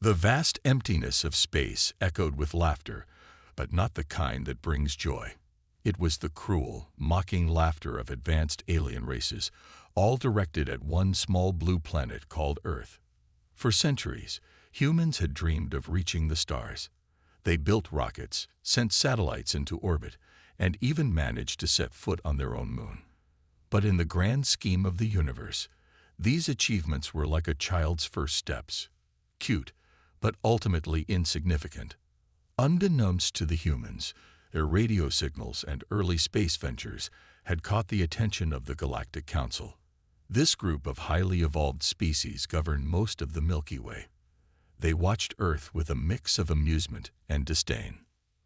The vast emptiness of space echoed with laughter, but not the kind that brings joy. It was the cruel, mocking laughter of advanced alien races, all directed at one small blue planet called Earth. For centuries, humans had dreamed of reaching the stars. They built rockets, sent satellites into orbit, and even managed to set foot on their own moon. But in the grand scheme of the universe, these achievements were like a child's first steps. Cute, but ultimately insignificant. Unbeknownst to the humans, their radio signals and early space ventures had caught the attention of the Galactic Council. This group of highly evolved species governed most of the Milky Way. They watched Earth with a mix of amusement and disdain.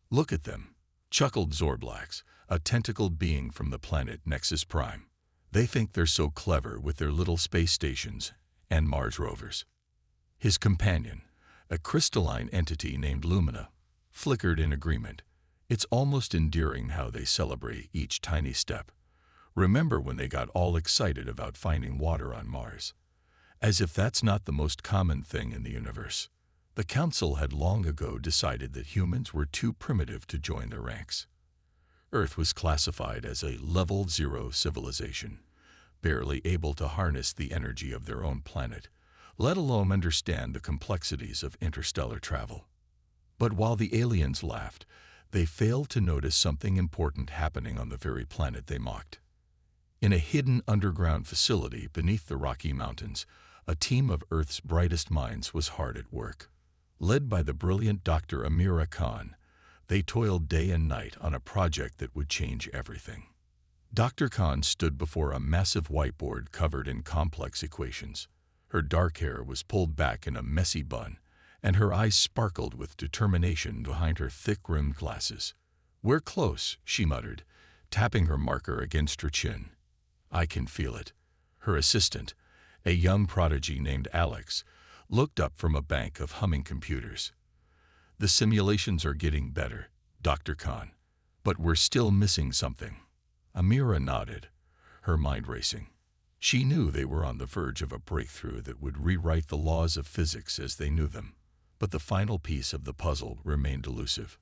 "Look at them," chuckled Zorblax, a tentacled being from the planet Nexus Prime. "They think they're so clever with their little space stations and Mars rovers." His companion, a crystalline entity named Lumina, flickered in agreement. "It's almost endearing how they celebrate each tiny step. Remember when they got all excited about finding water on Mars? As if that's not the most common thing in the universe." The Council had long ago decided that humans were too primitive to join their ranks. Earth was classified as a Level 0 civilization, barely able to harness the energy of their own planet, let alone understand the complexities of interstellar travel. But while the aliens laughed, they failed to notice something important happening on the very planet they mocked. In a hidden underground facility beneath the Rocky Mountains, a team of Earth's brightest minds was hard at work. Led by the brilliant Dr. Amira Khan, they toiled day and night on a project that would change everything. Dr. Khan stood before a massive whiteboard covered in complex equations. Her dark hair was pulled back in a messy bun, and her eyes sparkled with determination behind her thick-rimmed glasses. "We're close," she muttered, tapping her marker against her chin. "I can feel it." Her assistant, a young prodigy named Alex, looked up from a bank of humming computers. "The simulations are getting better, Dr. Khan, but we're still missing something." Amira nodded, her mind racing. She knew they were on the verge of a breakthrough that would rewrite the laws of physics as they knew them, but the final piece of the puzzle remained elusive.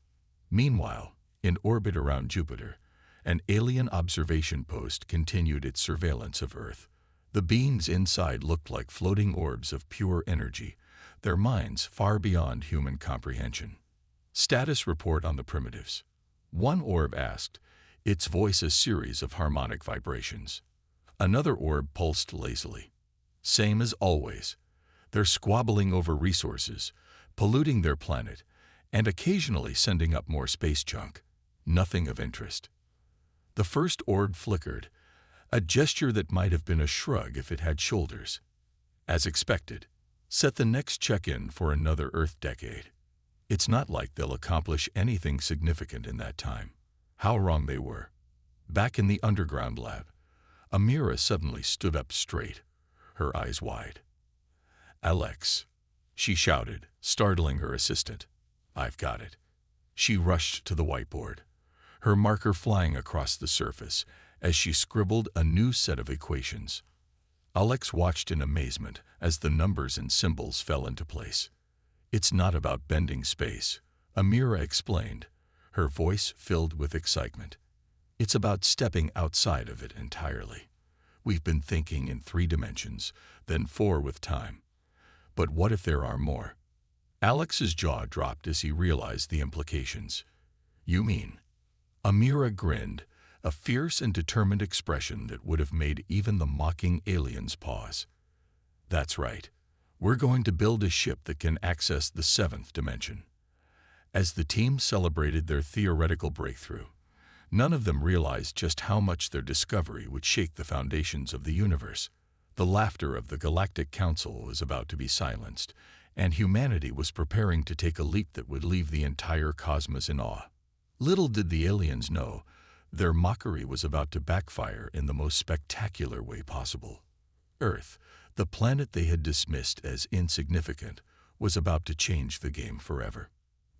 Meanwhile, in orbit around Jupiter, an alien observation post continued its surveillance of Earth. The beings inside looked like floating orbs of pure energy, their minds far beyond human comprehension. "Status report on the primitives," one orb asked, its voice a series of harmonic vibrations. Another orb pulsed lazily. "Same as always. They're squabbling over resources, polluting their planet, and occasionally sending up more space junk. Nothing of interest." The first orb flickered, a gesture that might have been a shrug if it had shoulders. "As expected. Set the next check-in for another Earth decade. It's not like they'll accomplish anything significant in that time." How wrong they were. Back in the underground lab, Amira suddenly stood up straight, her eyes wide. "Alex," she shouted, startling her assistant. "I've got it." She rushed to the whiteboard, her marker flying across the surface as she scribbled a new set of equations. Alex watched in amazement as the numbers and symbols fell into place. "It's not about bending space," Amira explained, her voice filled with excitement. "It's about stepping outside of it entirely. We've been thinking in 3 dimensions, then 4 with time. But what if there are more?" Alex's jaw dropped as he realized the implications. "You mean?" Amira grinned, a fierce and determined expression that would have made even the mocking aliens pause. "That's right. We're going to build a ship that can access the 7th dimension." As the team celebrated their theoretical breakthrough, none of them realized just how much their discovery would shake the foundations of the universe. The laughter of the Galactic Council was about to be silenced, and humanity was preparing to take a leap that would leave the entire cosmos in awe. Little did the aliens know, their mockery was about to backfire in the most spectacular way possible. Earth, the planet they had dismissed as insignificant, was about to change the game forever.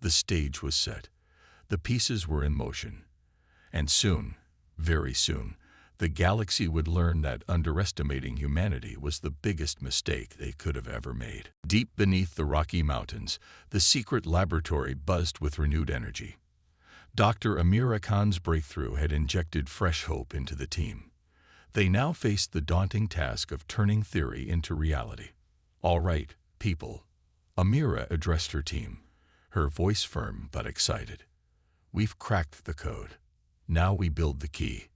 The stage was set. The pieces were in motion. And soon, very soon, The galaxy would learn that underestimating humanity was the biggest mistake they could have ever made. Deep beneath the Rocky Mountains, the secret laboratory buzzed with renewed energy. Dr. Amira Khan's breakthrough had injected fresh hope into the team. They now faced the daunting task of turning theory into reality. "All right, people," Amira addressed her team, her voice firm but excited. "We've cracked the code. Now we build the key."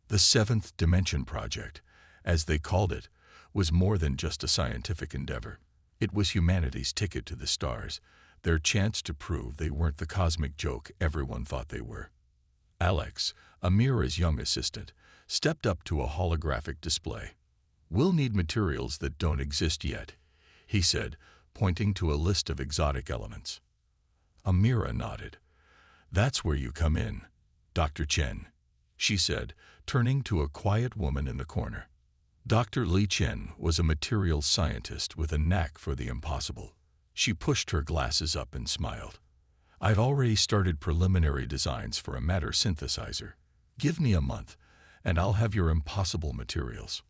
The Seventh Dimension Project, as they called it, was more than just a scientific endeavor. It was humanity's ticket to the stars, their chance to prove they weren't the cosmic joke everyone thought they were. Alex, Amira's young assistant, stepped up to a holographic display. "We'll need materials that don't exist yet," he said, pointing to a list of exotic elements. Amira nodded. "That's where you come in, Dr. Chen," she said, turning to a quiet woman in the corner. Dr. Li Chen was a materials scientist with a knack for the impossible. She pushed her glasses up and smiled. "I've already started preliminary designs for a matter synthesizer. Give me a month, and I'll have your impossible materials."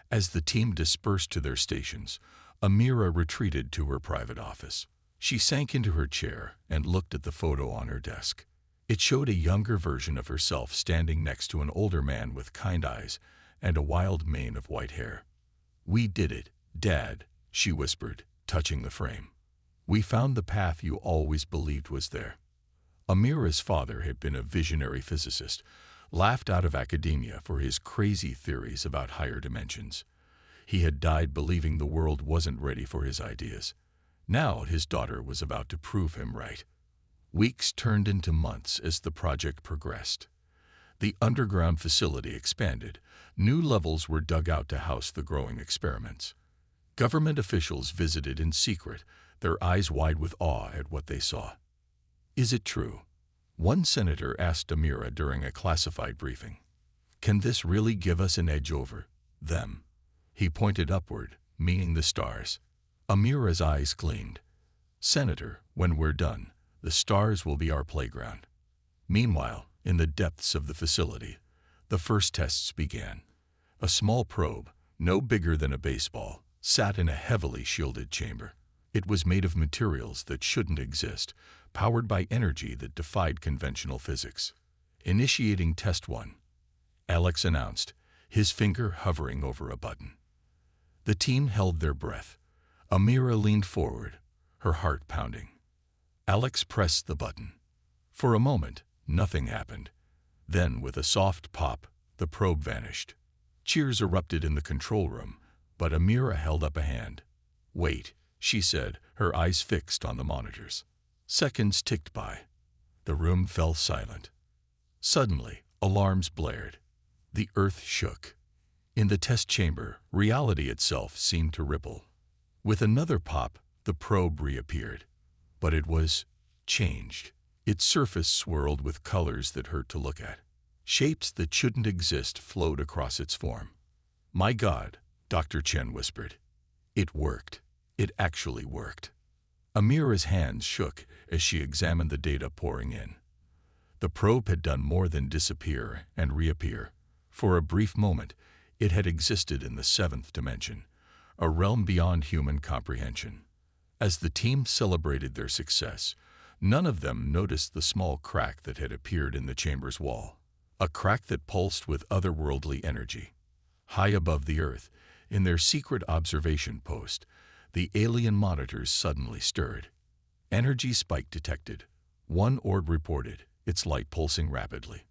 As the team dispersed to their stations, Amira retreated to her private office. She sank into her chair and looked at the photo on her desk. It showed a younger version of herself standing next to an older man with kind eyes and a wild mane of white hair. "We did it, Dad," she whispered, touching the frame. "We found the path you always believed was there." Amira's father had been a visionary physicist, laughed out of academia for his crazy theories about higher dimensions. He had died believing the world wasn't ready for his ideas. Now his daughter was about to prove him right. Weeks turned into months as the project progressed. The underground facility expanded. New levels were dug out to house the growing experiments. Government officials visited in secret, their eyes wide with awe at what they saw. "Is it true?" one senator asked Amira during a classified briefing. "Can this really give us an edge over them?" He pointed upward, meaning the stars. Amira's eyes gleamed. "Senator, when we're done, the stars will be our playground." Meanwhile, in the depths of the facility, the first tests began. A small probe, no bigger than a baseball, sat in a heavily shielded chamber. It was made of materials that shouldn't exist, powered by energy that defied conventional physics. "Initiating Test 1, Alex announced, his finger hovering over a button. The team held their breath. Amira leaned forward, her heart pounding. Alex pressed the button. For a moment, nothing happened. Then, with a soft pop, the probe vanished. Cheers erupted in the control room, but Amira held up a hand. "Wait," she said, her eyes fixed on the monitors. Seconds ticked by. The room fell silent. Suddenly, alarms blared. The earth shook. In the test chamber, reality itself seemed to ripple. With another pop, the probe reappeared. But it was changed. Its surface swirled with colors that hurt to look at. Shapes that shouldn't exist flowed across its form. "My God," Dr. Chen whispered. It worked. It actually worked. Amira's hands shook as she examined the data pouring in. The probe had done more than disappear and reappear. For a brief moment, it had existed in the seventh dimension, a realm beyond human comprehension. As the team celebrated their success, none of them noticed the small crack that had appeared in the chamber's wall, a crack that pulsed with otherworldly energy. High above the Earth, in their secret observation post, the alien monitors suddenly stirred. Energy spike detected. One orb reported, its light pulsing rapidly.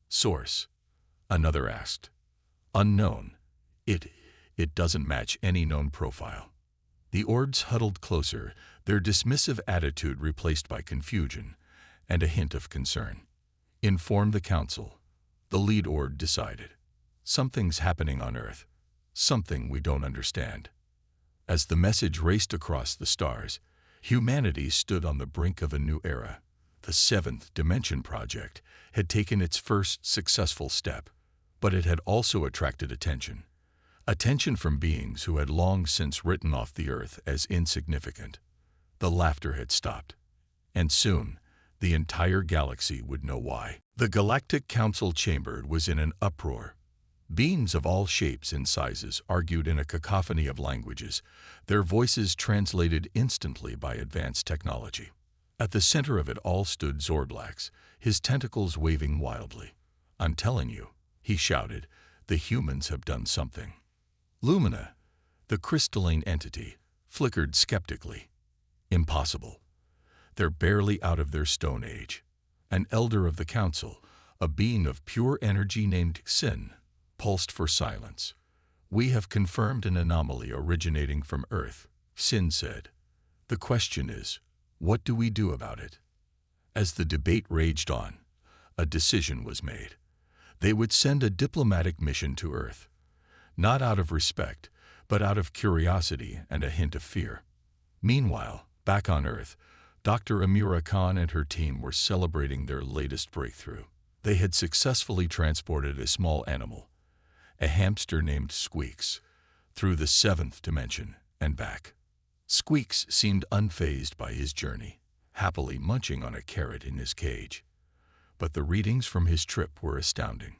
"Source?" another asked. "Unknown. It doesn't match any known profile." The orbs huddled closer, their dismissive attitude replaced by confusion and a hint of concern. "Inform the council," the lead orb decided. "Something's happening on Earth. Something we don't understand." As the message raced across the stars, humanity stood on the brink of a new era. The Seventh Dimension Project had taken its first successful step, but it had also attracted attention. Attention from beings who had long since written off the Earth as insignificant. The laughter had stopped. And soon, the entire galaxy would know why. The Galactic Council chamber was in an uproar. Beings of all shapes and sizes argued in a cacophony of languages, their voices translated instantly by advanced technology. At the center of it all stood Zorblax, his tentacles waving wildly. "I'm telling you," he shouted, "the humans have done something." Lumina, the crystalline entity, flickered skeptically. "Impossible. They're barely out of their stone age." An elder of the council, a being of pure energy named Xin, pulsed for silence. "We have confirmed an anomaly originating from Earth," Xin said. "The question is, what do we do about it?" As the debate raged on, a decision was made. They would send a diplomatic mission to Earth, not out of respect, but out of curiosity and a hint of fear. Meanwhile, back on Earth, Dr. Amira Khan and her team were celebrating their latest breakthrough. They had successfully transported a small animal, a hamster named Squeaks, through the 7th dimension and back. Squeaks seemed unfazed by his journey, happily munching on a carrot in his cage. But the readings from his trip were astounding.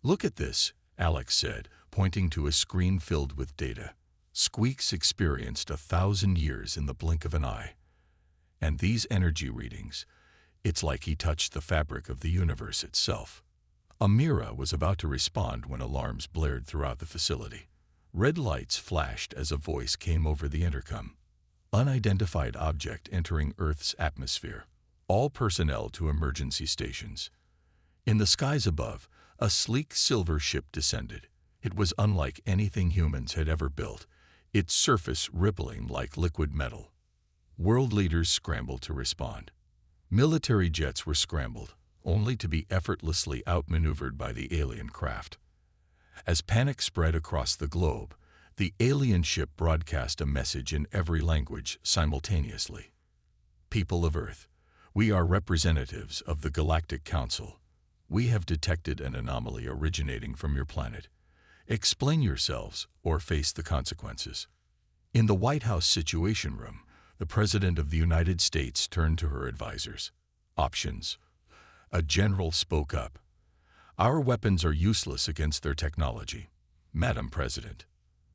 "Look at this," Alex said, pointing to a screen filled with data. "Squeaks experienced 1,000 years in the blink of an eye. And these energy readings, it's like he touched the fabric of the universe itself." Amira was about to respond when alarms blared throughout the facility. Red lights flashed as a voice came over the intercom. "Unidentified object entering Earth's atmosphere. All personnel to emergency stations." In the skies above, a sleek silver ship descended. It was unlike anything humans had ever built, its surface rippling like liquid metal. World leaders scrambled to respond. Military jets were scrambled, only to be effortlessly outmaneuvered by the alien craft. As panic spread across the globe, the alien ship broadcast a message in every language simultaneously. "People of Earth, we are representatives of the Galactic Council. We have detected an anomaly originating from your planet. Explain yourselves or face the consequences." In the White House Situation Room, the President of the United States turned to her advisors. "Options." A general spoke up. "Our weapons are useless against their technology, Madam President."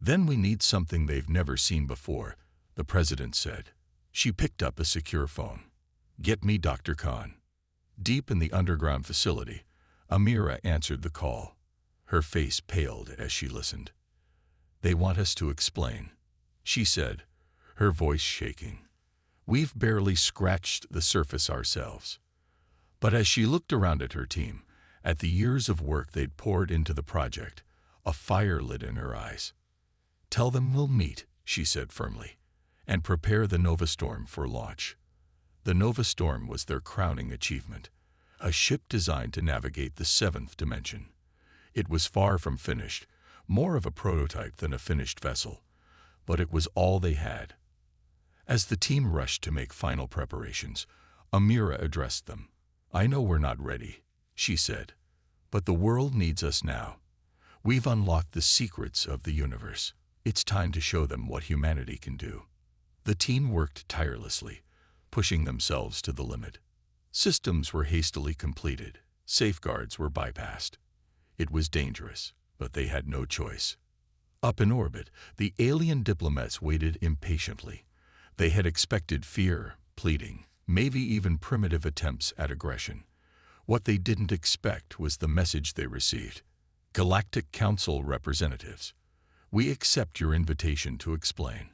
"Then we need something they've never seen before," the President said. She picked up a secure phone. "Get me Dr. Khan." Deep in the underground facility, Amira answered the call. Her face paled as she listened. "They want us to explain," she said, her voice shaking. "We've barely scratched the surface ourselves." But as she looked around at her team, at the years of work they'd poured into the project, a fire lit in her eyes. "Tell them we'll meet," she said firmly, "and prepare the Nova Storm for launch." The Nova Storm was their crowning achievement, a ship designed to navigate the 7th dimension. It was far from finished, more of a prototype than a finished vessel, but it was all they had. As the team rushed to make final preparations, Amira addressed them. "I know we're not ready," she said, "but the world needs us now. We've unlocked the secrets of the universe. It's time to show them what humanity can do." The team worked tirelessly, pushing themselves to the limit. Systems were hastily completed, safeguards were bypassed. It was dangerous, but they had no choice. Up in orbit, the alien diplomats waited impatiently. They had expected fear, pleading, maybe even primitive attempts at aggression. What they didn't expect was the message they received. "Galactic Council representatives, we accept your invitation to explain.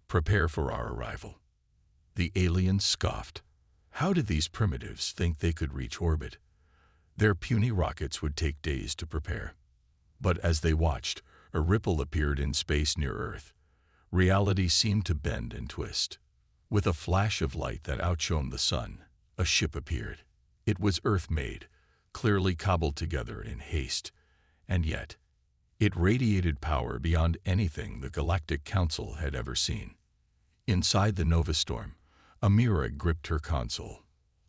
Prepare for our arrival." The aliens scoffed. How did these primitives think they could reach orbit? Their puny rockets would take days to prepare. But as they watched, a ripple appeared in space near Earth. Reality seemed to bend and twist. With a flash of light that outshone the sun, a ship appeared. It was Earth-made, clearly cobbled together in haste, and yet it radiated power beyond anything the Galactic Council had ever seen. Inside the Nova Storm, Amira gripped her console.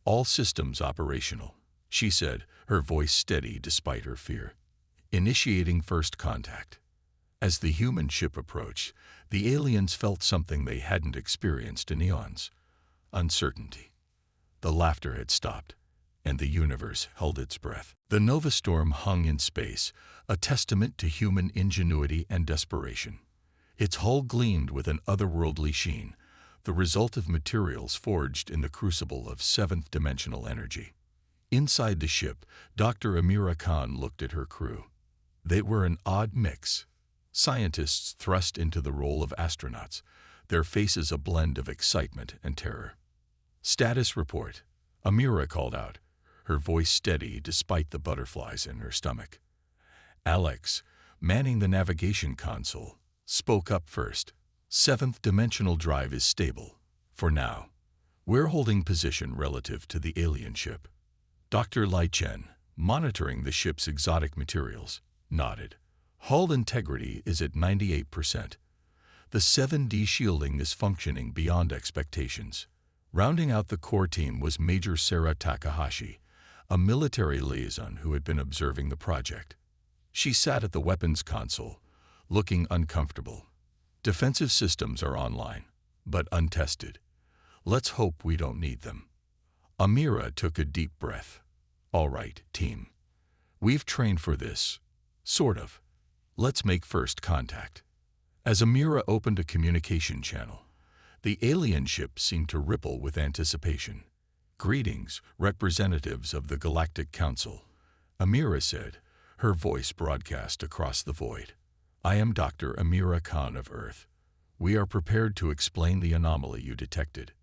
"All systems operational," she said, her voice steady despite her fear. "Initiating first contact." As the human ship approached, the aliens felt something they hadn't experienced in eons: uncertainty. The laughter had stopped, and the universe held its breath. The Nova Storm hung in space, a testament to human ingenuity and desperation. Its hull gleamed with an otherworldly sheen, the result of materials forged in the crucible of seventh-dimensional energy. Inside the ship, Dr. Amira Khan looked at her crew. They were an odd mix. Scientists thrust into the role of astronauts, their faces a blend of excitement and terror. "Status report," Amira called out, her voice steady despite the butterflies in her stomach. Alex, manning the navigation console, spoke up first. "Seventh-dimensional drive is stable, for now. We're holding position relative to the alien ship." Dr. Lai Chen, monitoring the ship's exotic materials, nodded. "Hull integrity is at 98%. The 7D shielding is functioning beyond expectations." Rounding out the core team was Major Sarah Takahashi, a military liaison who had been observing the project. She sat at the weapons console, looking uncomfortable. "Defensive systems are online, but untested. Let's hope we don't need them." Amira took a deep breath. "All right, team. We've trained for this. Sort of. Let's make first contact." As Amira opened a communication channel, the alien ship seemed to ripple with anticipation. "Greetings, representatives of the Galactic Council," Amira said, her voice broadcast across the void. "I am Dr. Amira Khan of Earth. We are prepared to explain the anomaly you detected."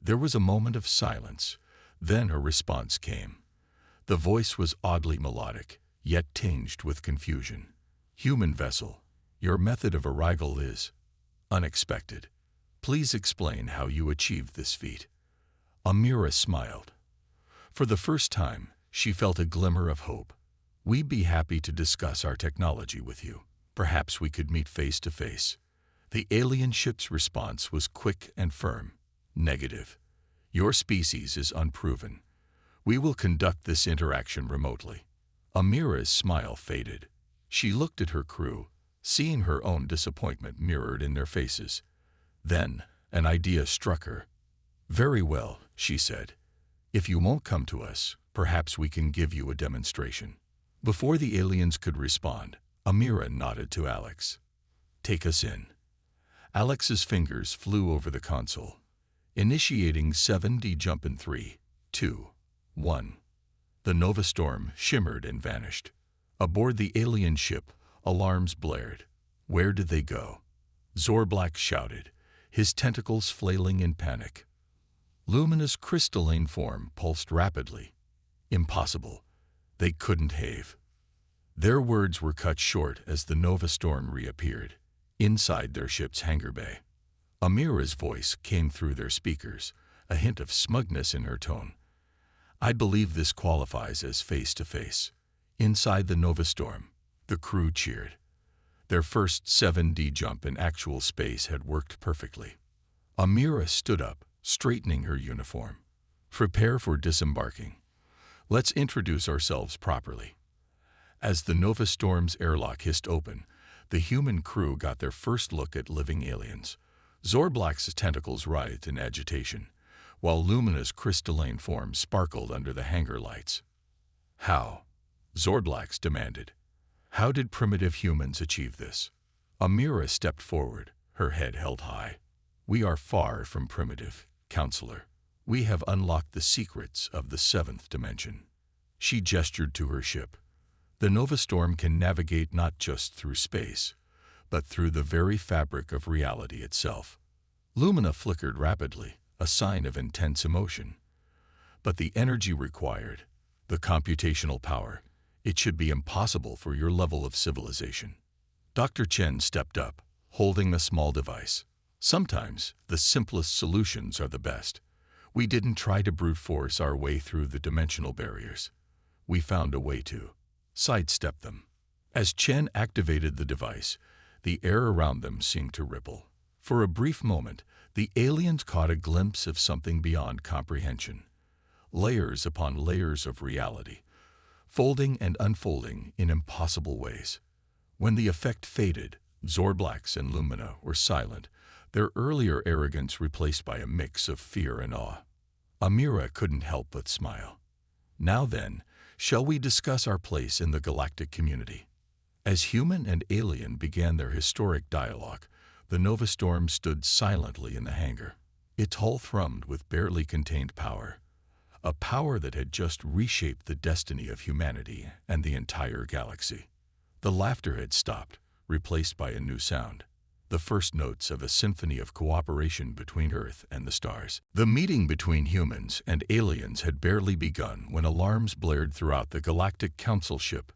There was a moment of silence, then a response came. The voice was oddly melodic, yet tinged with confusion. "Human vessel, your method of arrival is unexpected. Please explain how you achieved this feat." Amira smiled. For the first time, she felt a glimmer of hope. "We'd be happy to discuss our technology with you. Perhaps we could meet face to face." The alien ship's response was quick and firm. "Negative. Your species is unproven. We will conduct this interaction remotely." Amira's smile faded. She looked at her crew, seeing her own disappointment mirrored in their faces. Then, an idea struck her. "Very well," she said. "If you won't come to us, perhaps we can give you a demonstration." Before the aliens could respond, Amira nodded to Alex. "Take us in." Alex's fingers flew over the console, initiating 7D jump in 3, 2, 1. The Nova Storm shimmered and vanished. Aboard the alien ship, alarms blared. Where did they go? Zorblack shouted, his tentacles flailing in panic. Luminous crystalline form pulsed rapidly. Impossible. They couldn't have. Their words were cut short as the Nova Storm reappeared, inside their ship's hangar bay. Amira's voice came through their speakers, a hint of smugness in her tone. "I believe this qualifies as face-to-face." Inside the Nova Storm, the crew cheered. Their first 7D jump in actual space had worked perfectly. Amira stood up, straightening her uniform. "Prepare for disembarking. Let's introduce ourselves properly." As the Nova Storm's airlock hissed open, the human crew got their first look at living aliens. Zorblack's tentacles writhed in agitation, while luminous crystalline forms sparkled under the hangar lights. "How?" Zorblack demanded. "How did primitive humans achieve this?" Amira stepped forward, her head held high. "We are far from primitive, Counselor. We have unlocked the secrets of the seventh dimension." She gestured to her ship. "The Nova Storm can navigate not just through space, but through the very fabric of reality itself." Lumina flickered rapidly, a sign of intense emotion. "But the energy required, the computational power, it should be impossible for your level of civilization." Dr. Chen stepped up, holding a small device. "Sometimes the simplest solutions are the best. We didn't try to brute force our way through the dimensional barriers. We found a way to sidestep them." As Chen activated the device, the air around them seemed to ripple. For a brief moment, the aliens caught a glimpse of something beyond comprehension. Layers upon layers of reality, folding and unfolding in impossible ways. When the effect faded, Zorblax and Lumina were silent, their earlier arrogance replaced by a mix of fear and awe. Amira couldn't help but smile. Now then, shall we discuss our place in the galactic community? As human and alien began their historic dialogue, the Nova Storm stood silently in the hangar. Its hull thrummed with barely contained power, a power that had just reshaped the destiny of humanity and the entire galaxy. The laughter had stopped, replaced by a new sound, the first notes of a symphony of cooperation between Earth and the stars. The meeting between humans and aliens had barely begun when alarms blared throughout the Galactic Council ship.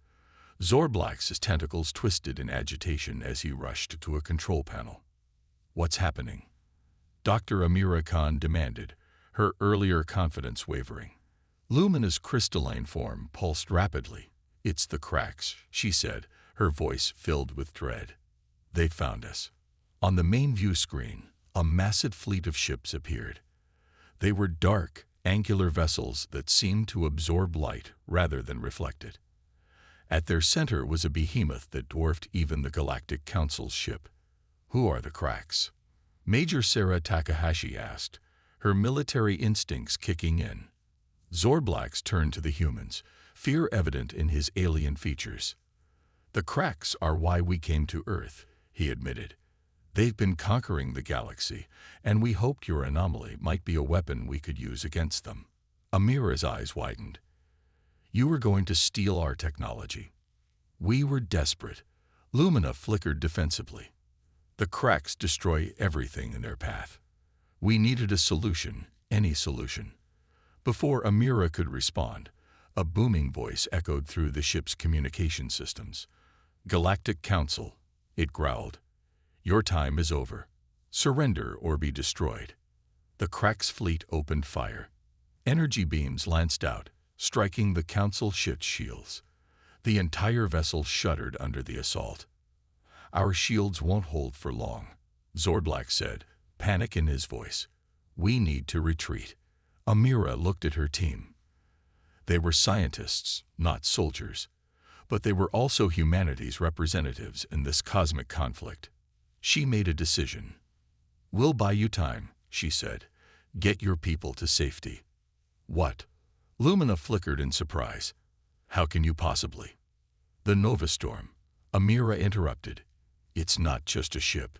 Zorblax's tentacles twisted in agitation as he rushed to a control panel. "What's happening?" Dr. Amira Khan demanded, her earlier confidence wavering. Lumina's crystalline form pulsed rapidly. "It's the cracks," she said, her voice filled with dread. "They found us." On the main view screen, a massive fleet of ships appeared. They were dark, angular vessels that seemed to absorb light rather than reflect it. At their center was a behemoth that dwarfed even the Galactic Council's ship. "Who are the cracks?" Major Sarah Takahashi asked, her military instincts kicking in. Zorblax turned to the humans, fear evident in his alien features. "The cracks are why we came to Earth," he admitted. "They've been conquering the galaxy, and we hoped your anomaly might be a weapon we could use against them." Amira's eyes widened. "You were going to steal our technology." "We were desperate." Lumina flickered defensively. "The cracks destroy everything in their path. We needed a solution, any solution." Before Amira could respond, a booming voice echoed through the ship's communication systems. "Galactic Council," it growled. "Your time is over. Surrender or be destroyed." The Cracks fleet opened fire. Energy beams lanced out, striking the Council ship's shields. The entire vessel shuddered under the assault. "Our shields won't hold for long," Zorblax said, panic in his voice. "We need to retreat." Amira looked at her team. They were scientists, not soldiers, but they were also humanity's representatives in this cosmic conflict. She made a decision. "We'll buy you time," she said. "Get your people to safety." "What?" Lumina flickered in surprise. "How can you possibly?" "The Nova Storm," Amira interrupted. "It's not just a ship.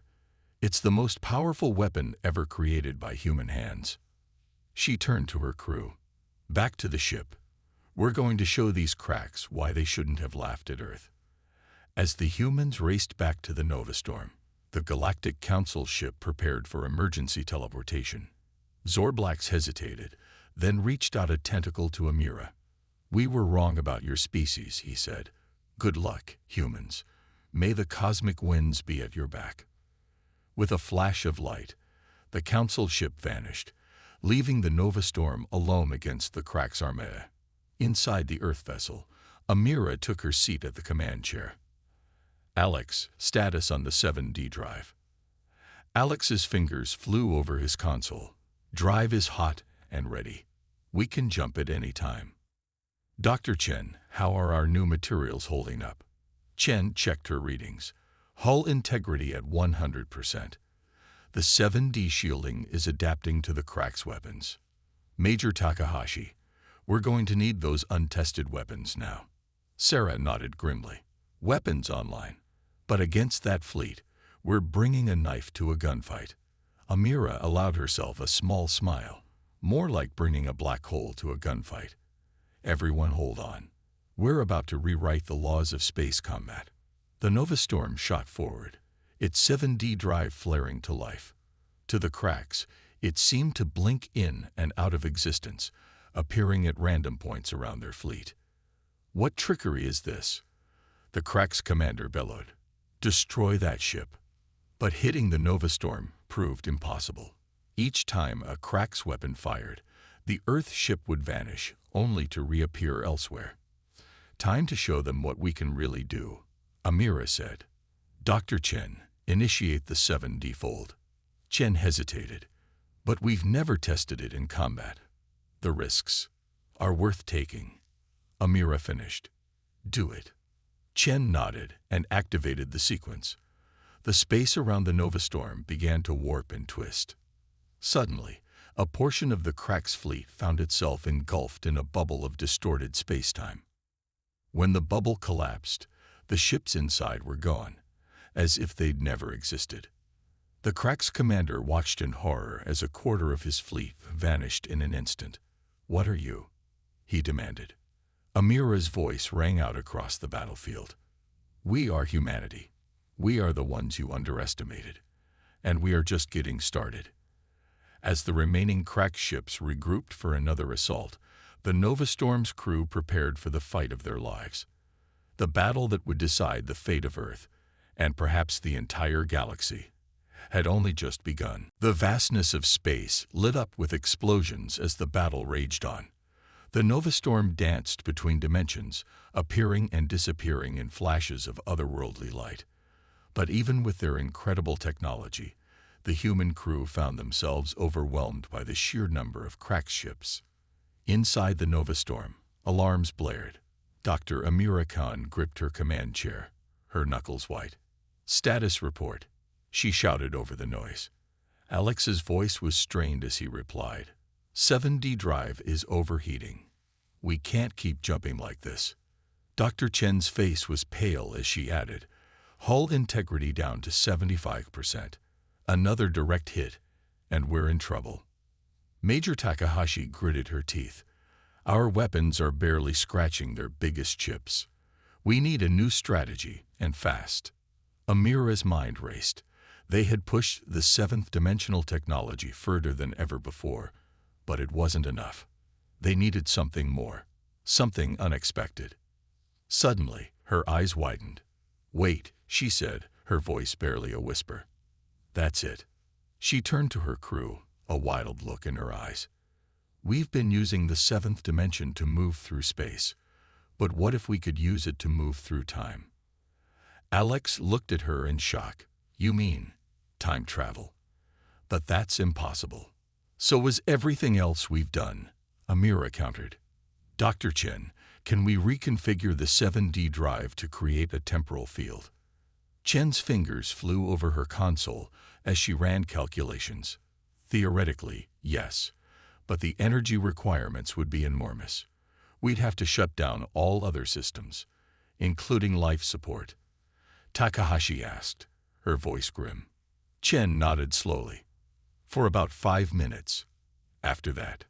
It's the most powerful weapon ever created by human hands." She turned to her crew. "Back to the ship. We're going to show these cracks why they shouldn't have laughed at Earth." As the humans raced back to the Nova Storm, the Galactic Council ship prepared for emergency teleportation. Zorblax hesitated, then reached out a tentacle to Amira. "We were wrong about your species," he said. "Good luck, humans. May the cosmic winds be at your back." With a flash of light, the Council ship vanished, leaving the Nova Storm alone against the Cracks Armada. Inside the Earth vessel, Amira took her seat at the command chair. "Alex, status on the 7D drive." Alex's fingers flew over his console. "Drive is hot and ready. We can jump at any time." "Dr. Chen, how are our new materials holding up?" Chen checked her readings. "Hull integrity at 100%. The 7D shielding is adapting to the Cracks weapons." "Major Takahashi, we're going to need those untested weapons now." Sarah nodded grimly. "Weapons online. But against that fleet, we're bringing a knife to a gunfight." Amira allowed herself a small smile, more like bringing a black hole to a gunfight. "Everyone hold on. We're about to rewrite the laws of space combat." The Nova Storm shot forward, its 7D drive flaring to life. To the Cracks, it seemed to blink in and out of existence, appearing at random points around their fleet. "What trickery is this?" the Cracks commander bellowed. "Destroy that ship." But hitting the Nova Storm proved impossible. Each time a Cracks weapon fired, the Earth ship would vanish, only to reappear elsewhere. "Time to show them what we can really do," Amira said. "Dr. Chen, initiate the 7D fold." Chen hesitated. "But we've never tested it in combat. The risks are worth taking." Amira finished. "Do it." Chen nodded and activated the sequence. The space around the Nova Storm began to warp and twist. Suddenly, A portion of the Crack's fleet found itself engulfed in a bubble of distorted spacetime. When the bubble collapsed, the ships inside were gone, as if they'd never existed. The Crack's commander watched in horror as a quarter of his fleet vanished in an instant. "What are you?" he demanded. Amira's voice rang out across the battlefield. "We are humanity. We are the ones you underestimated. And we are just getting started." As the remaining Crack ships regrouped for another assault, the Nova Storm's crew prepared for the fight of their lives. The battle that would decide the fate of Earth, and perhaps the entire galaxy, had only just begun. The vastness of space lit up with explosions as the battle raged on. The Nova Storm danced between dimensions, appearing and disappearing in flashes of otherworldly light. But even with their incredible technology, the human crew found themselves overwhelmed by the sheer number of Crack ships. Inside the Nova Storm, alarms blared. Dr. Amira Khan gripped her command chair, her knuckles white. "Status report," she shouted over the noise. Alex's voice was strained as he replied. 7D drive is overheating. We can't keep jumping like this." Dr. Chen's face was pale as she added, "Hull integrity down to 75%. Another direct hit, and we're in trouble." Major Takahashi gritted her teeth. "Our weapons are barely scratching their biggest chips. We need a new strategy, and fast." Amira's mind raced. They had pushed the seventh-dimensional technology further than ever before, but it wasn't enough. They needed something more, something unexpected. Suddenly, her eyes widened. "Wait," she said, her voice barely a whisper. "That's it." She turned to her crew, a wild look in her eyes. "We've been using the seventh dimension to move through space, but what if we could use it to move through time?" Alex looked at her in shock. "You mean time travel?" "But that's impossible." "So is everything else we've done," Amira countered. "Dr. Chen, can we reconfigure the 7D drive to create a temporal field?" Chen's fingers flew over her console as she ran calculations. "Theoretically, yes, but the energy requirements would be enormous. We'd have to shut down all other systems, including life support." Takahashi asked, her voice grim. Chen nodded slowly. "For about 5 minutes. After that."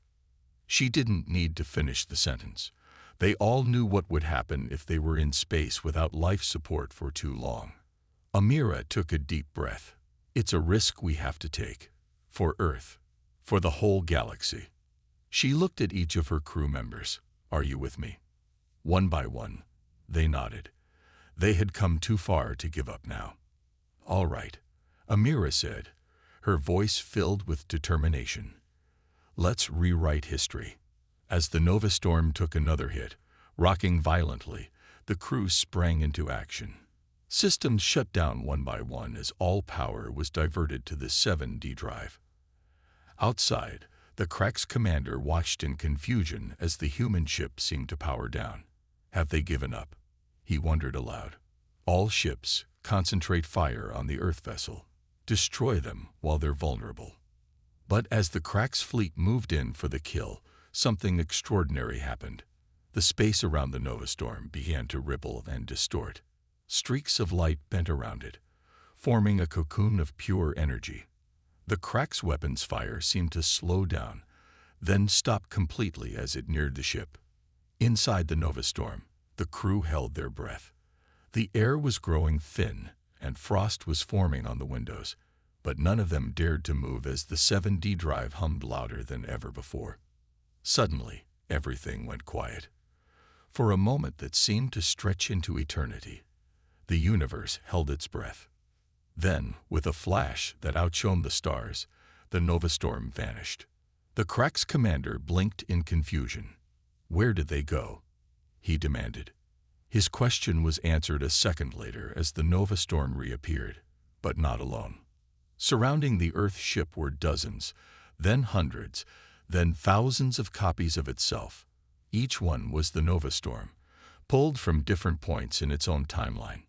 She didn't need to finish the sentence. They all knew what would happen if they were in space without life support for too long. Amira took a deep breath. "It's a risk we have to take. For Earth. For the whole galaxy." She looked at each of her crew members. "Are you with me?" One by one, they nodded. They had come too far to give up now. "All right," Amira said, her voice filled with determination. "Let's rewrite history." As the Nova Storm took another hit, rocking violently, the crew sprang into action. Systems shut down one by one as all power was diverted to the 7D drive. Outside, the Crack's commander watched in confusion as the human ship seemed to power down. "Have they given up?" he wondered aloud. "All ships, concentrate fire on the Earth vessel. Destroy them while they're vulnerable." But as the Crack's fleet moved in for the kill, something extraordinary happened. The space around the Nova Storm began to ripple and distort. Streaks of light bent around it, forming a cocoon of pure energy. The Crack's weapons fire seemed to slow down, then stop completely as it neared the ship. Inside the Nova Storm, the crew held their breath. The air was growing thin, and frost was forming on the windows, but none of them dared to move as the 7D drive hummed louder than ever before. Suddenly, everything went quiet. For a moment that seemed to stretch into eternity, the universe held its breath. Then, with a flash that outshone the stars, the Nova Storm vanished. The Crack's commander blinked in confusion. "Where did they go?" he demanded. His question was answered a second later as the Nova Storm reappeared, but not alone. Surrounding the Earth ship were dozens, then hundreds, then thousands of copies of itself. Each one was the Nova Storm, pulled from different points in its own timeline.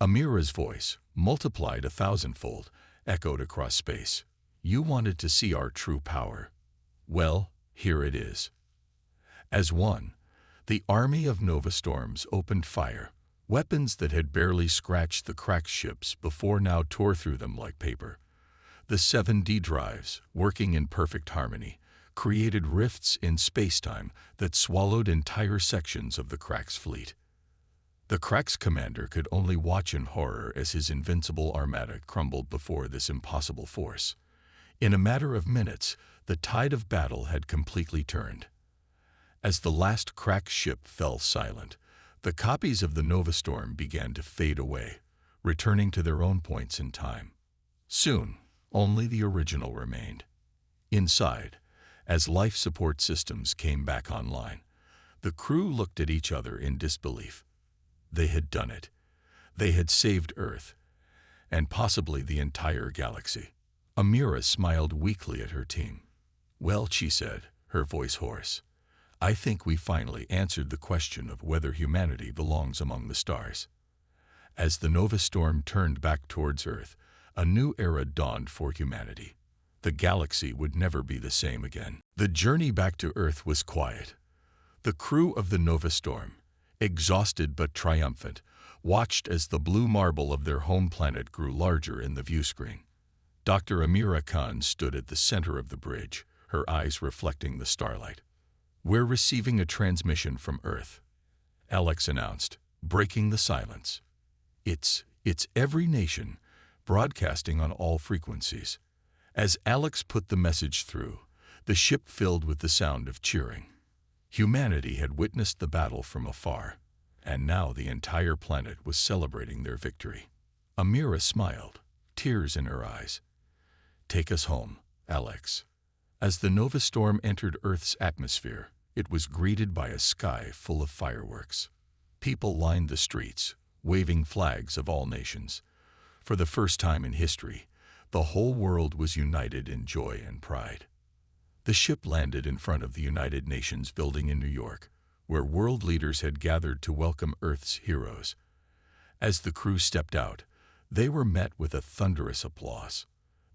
Amira's voice, multiplied 1,000-fold, echoed across space. "You wanted to see our true power. Well, here it is. As one, the army of Nova Storms opened fire. Weapons that had barely scratched the cracked ships before now tore through them like paper. The 7D drives, working in perfect harmony, created rifts in spacetime that swallowed entire sections of the Crack's fleet. The Crack's commander could only watch in horror as his invincible armada crumbled before this impossible force. In a matter of minutes, the tide of battle had completely turned. As the last Crack ship fell silent, the copies of the Nova Storm began to fade away, returning to their own points in time. Soon, only the original remained. Inside, as life support systems came back online, the crew looked at each other in disbelief. They had done it. They had saved Earth, and possibly the entire galaxy. Amira smiled weakly at her team. "Well," she said, her voice hoarse, "I think we finally answered the question of whether humanity belongs among the stars." As the Nova Storm turned back towards Earth, a new era dawned for humanity. The galaxy would never be the same again. The journey back to Earth was quiet. The crew of the Nova Storm, exhausted but triumphant, watched as the blue marble of their home planet grew larger in the viewscreen. Dr. Amira Khan stood at the center of the bridge, her eyes reflecting the starlight. "We're receiving a transmission from Earth," Alex announced, breaking the silence. It's every nation, broadcasting on all frequencies." As Alex put the message through, the ship filled with the sound of cheering. Humanity had witnessed the battle from afar, and now the entire planet was celebrating their victory. Amira smiled, tears in her eyes. "Take us home, Alex." As the Nova Storm entered Earth's atmosphere, it was greeted by a sky full of fireworks. People lined the streets, waving flags of all nations. For the first time in history, the whole world was united in joy and pride. The ship landed in front of the United Nations building in New York, where world leaders had gathered to welcome Earth's heroes. As the crew stepped out, they were met with a thunderous applause.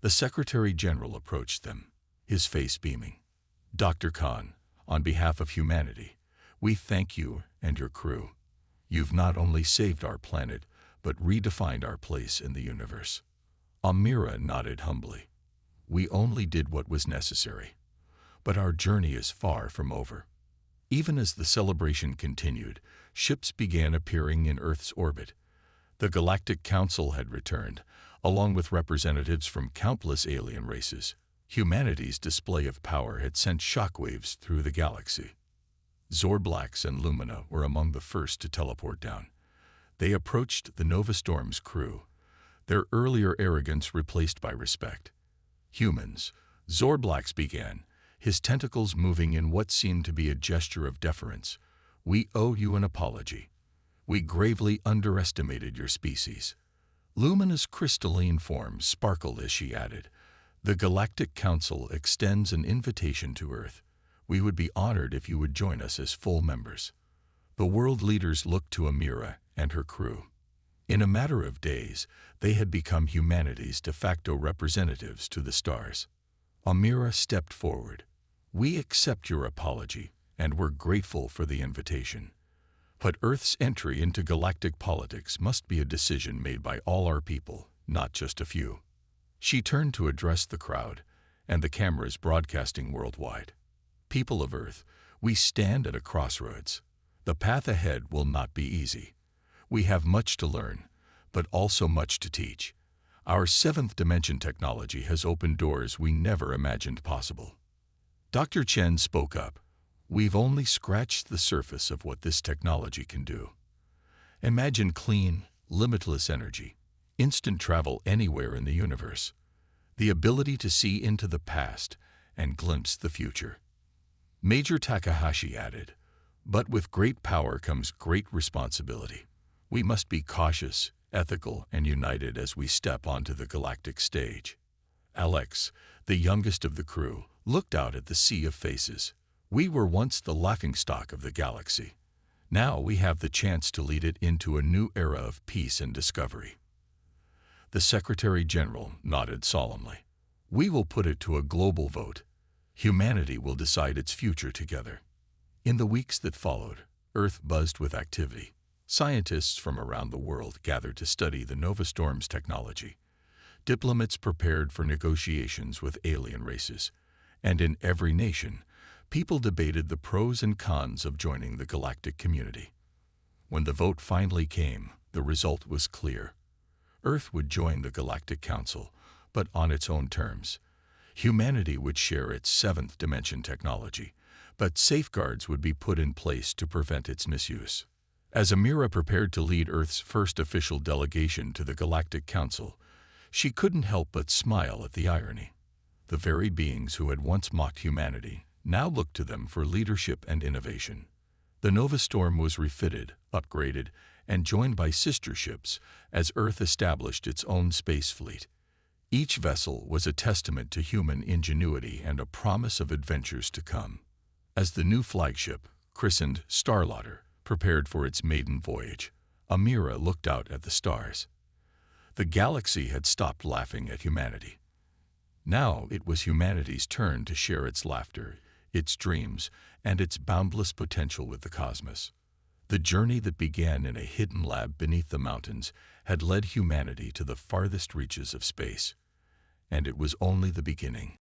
The Secretary General approached them, his face beaming. "Dr. Khan, on behalf of humanity, we thank you and your crew. You've not only saved our planet, but redefined our place in the universe." Amira nodded humbly. "We only did what was necessary. But our journey is far from over." Even as the celebration continued, ships began appearing in Earth's orbit. The Galactic Council had returned, along with representatives from countless alien races. Humanity's display of power had sent shockwaves through the galaxy. Zorblax and Lumina were among the first to teleport down. They approached the Nova Storm's crew, their earlier arrogance replaced by respect. "Humans," Zorblax began, his tentacles moving in what seemed to be a gesture of deference, "we owe you an apology. We gravely underestimated your species." Lumina's crystalline form sparkled as she added, "The Galactic Council extends an invitation to Earth. We would be honored if you would join us as full members." The world leaders looked to Amira and her crew. In a matter of days, they had become humanity's de facto representatives to the stars. Amira stepped forward. "We accept your apology, and we're grateful for the invitation. But Earth's entry into galactic politics must be a decision made by all our people, not just a few." She turned to address the crowd, and the cameras broadcasting worldwide. "People of Earth, we stand at a crossroads. The path ahead will not be easy. We have much to learn, but also much to teach. Our seventh dimension technology has opened doors we never imagined possible." Dr. Chen spoke up. "We've only scratched the surface of what this technology can do. Imagine clean, limitless energy, instant travel anywhere in the universe, the ability to see into the past and glimpse the future." Major Takahashi added, "But with great power comes great responsibility. We must be cautious, ethical, and united as we step onto the galactic stage." Alex, the youngest of the crew, looked out at the sea of faces. "We were once the laughingstock of the galaxy. Now we have the chance to lead it into a new era of peace and discovery." The Secretary General nodded solemnly. "We will put it to a global vote. Humanity will decide its future together. In the weeks that followed, Earth buzzed with activity. Scientists from around the world gathered to study the Nova Storm's technology. Diplomats prepared for negotiations with alien races. And in every nation, people debated the pros and cons of joining the galactic community. When the vote finally came, the result was clear. Earth would join the Galactic Council, but on its own terms. Humanity would share its seventh dimension technology, but safeguards would be put in place to prevent its misuse. As Amira prepared to lead Earth's first official delegation to the Galactic Council, she couldn't help but smile at the irony. The very beings who had once mocked humanity now looked to them for leadership and innovation. The Nova Storm was refitted, upgraded, and joined by sister ships as Earth established its own space fleet. Each vessel was a testament to human ingenuity and a promise of adventures to come. As the new flagship, christened Starlotter, prepared for its maiden voyage, Amira looked out at the stars. The galaxy had stopped laughing at humanity. Now it was humanity's turn to share its laughter, its dreams, and its boundless potential with the cosmos. The journey that began in a hidden lab beneath the mountains had led humanity to the farthest reaches of space. And it was only the beginning.